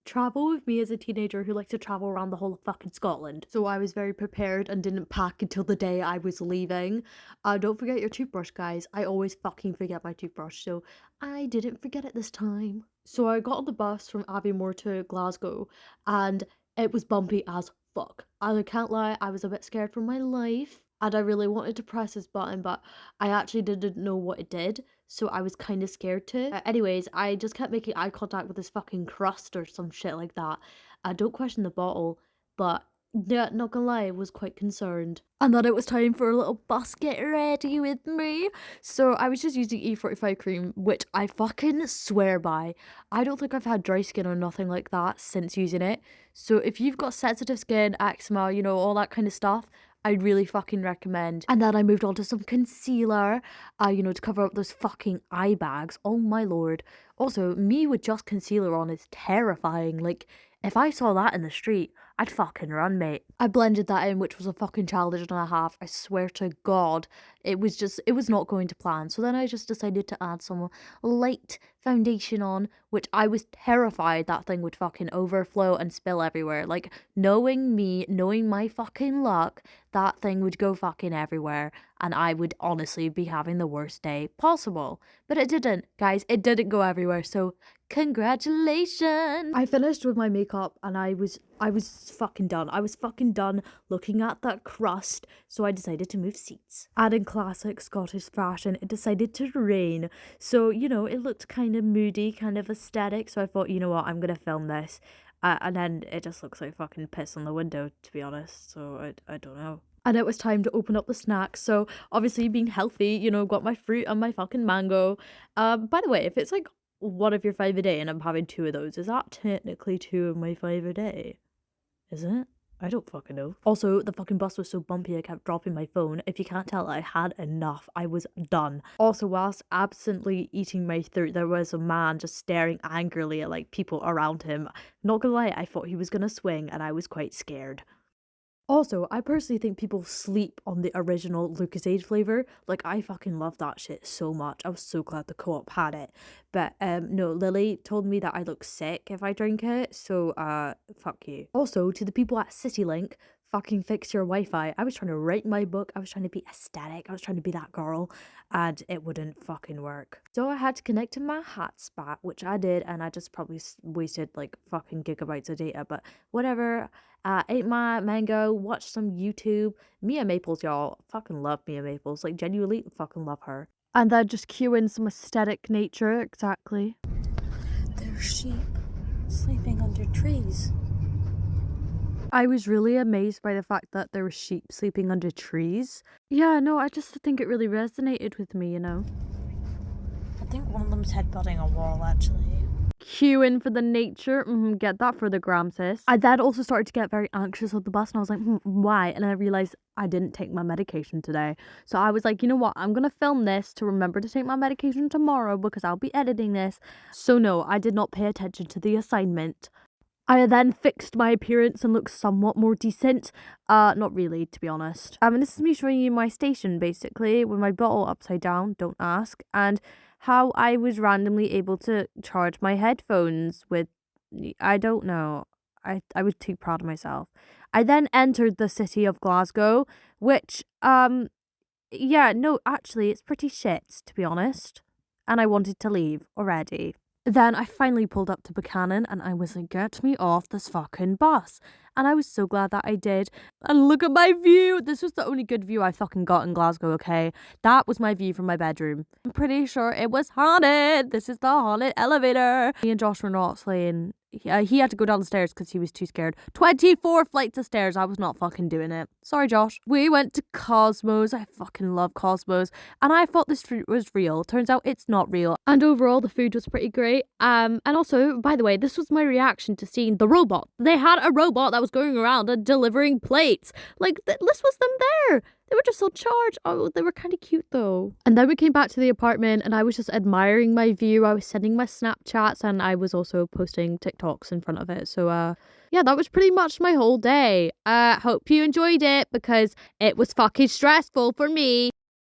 travel with me as a teenager who liked to travel around the whole of fucking Scotland. So I was very prepared and didn't pack until the day I was leaving. Don't forget your toothbrush, guys. I always fucking forget my toothbrush, so I didn't forget it this time. So I got on the bus from Aviemore to Glasgow, and it was bumpy as fuck. I can't lie, I was a bit scared for my life. And I really wanted to press this button, but I actually didn't know what it did, so I was kind of scared to. Anyways, I just kept making eye contact with this fucking crust or some shit like that. I don't question the bottle, but yeah, not gonna lie, I was quite concerned. And then it was time for a little bus get ready with me. So I was just using E45 cream, which I fucking swear by. I don't think I've had dry skin or nothing like that since using it. So if you've got sensitive skin, eczema, you know, all that kind of stuff, I'd really fucking recommend. And then I moved on to some concealer, you know, to cover up those fucking eye bags. Oh my lord. Also, me with just concealer on is terrifying. Like, if I saw that in the street, I'd fucking run, mate. I blended that in, which was a fucking challenge and a half. I swear to God, it was not going to plan. So then I just decided to add some light foundation on, which I was terrified that thing would fucking overflow and spill everywhere. Like, knowing me, knowing my fucking luck, that thing would go fucking everywhere and I would honestly be having the worst day possible. But it didn't, guys. It didn't go everywhere. So congratulations. I finished with my makeup and I was fucking done. I was fucking done looking at that crust, so I decided to move seats. And in classic Scottish fashion, it decided to rain. So, you know, it looked kind of moody, kind of aesthetic. So I thought, you know what, I'm gonna film this. And then it just looks like fucking piss on the window, to be honest. So I don't know. And it was time to open up the snacks. So obviously being healthy, you know, got my fruit and my fucking mango. By the way, if it's like one of your 5 a day and I'm having 2 of those, is that technically 2 of my 5 a day? Is it? I don't fucking know. Also, the fucking bus was so bumpy I kept dropping my phone. If you can't tell, I had enough. I was done. Also, whilst absently eating my fruit, there was a man just staring angrily at like people around him. Not gonna lie, I thought he was gonna swing and I was quite scared. Also, I personally think people sleep on the original Lucozade flavor. Like, I fucking love that shit so much. I was so glad the co-op had it. But, no, Lily told me that I look sick if I drink it. So, fuck you. Also, to the people at CityLink, fucking fix your Wi-Fi. I was trying to write my book. I was trying to be aesthetic. I was trying to be that girl. And it wouldn't fucking work. So I had to connect to my hotspot, which I did. And I just probably wasted, like, fucking gigabytes of data. But whatever. Ate my mango, watched some YouTube. Mia Maples, y'all. Fucking love Mia Maples. Like, genuinely fucking love her. And then just cue in some aesthetic nature, exactly. There's sheep sleeping under trees. I was really amazed by the fact that there were sheep sleeping under trees. Yeah, no, I just think it really resonated with me, you know. I think one of them's headbutting a wall, actually. Cue in for the nature. Get that for the gram, sis. I then also started to get very anxious on the bus and I was like, why? And I realized I didn't take my medication today. So I was like, you know what? I'm going to film this to remember to take my medication tomorrow because I'll be editing this. So no, I did not pay attention to the assignment. I then fixed my appearance and looked somewhat more decent. Not really, to be honest. And this is me showing you my station, basically, with my bottle upside down, don't ask, and how I was randomly able to charge my headphones with, I don't know. I was too proud of myself. I then entered the city of Glasgow, which, yeah, no, actually, it's pretty shit, to be honest. And I wanted to leave already. Then I finally pulled up to Buchanan and I was like, get me off this fucking bus. And I was so glad that I did. And look at my view. This was the only good view I fucking got in Glasgow, okay? That was my view from my bedroom. I'm pretty sure it was haunted. This is the haunted elevator. Me and Josh were not slaying. He had to go down the stairs because he was too scared. 24 flights of stairs. I was not fucking doing it. Sorry, Josh. We went to Cosmos. I fucking love Cosmos. And I thought this food was real. Turns out it's not real. And overall, the food was pretty great. And also, by the way, this was my reaction to seeing the robot. They had a robot that was going around and delivering plates. Like, this was them there. They were just on charge. Oh, they were kind of cute though. And then we came back to the apartment and I was just admiring my view. I was sending my Snapchats and I was also posting TikToks in front of it. So, yeah, that was pretty much my whole day. Hope you enjoyed it because it was fucking stressful for me.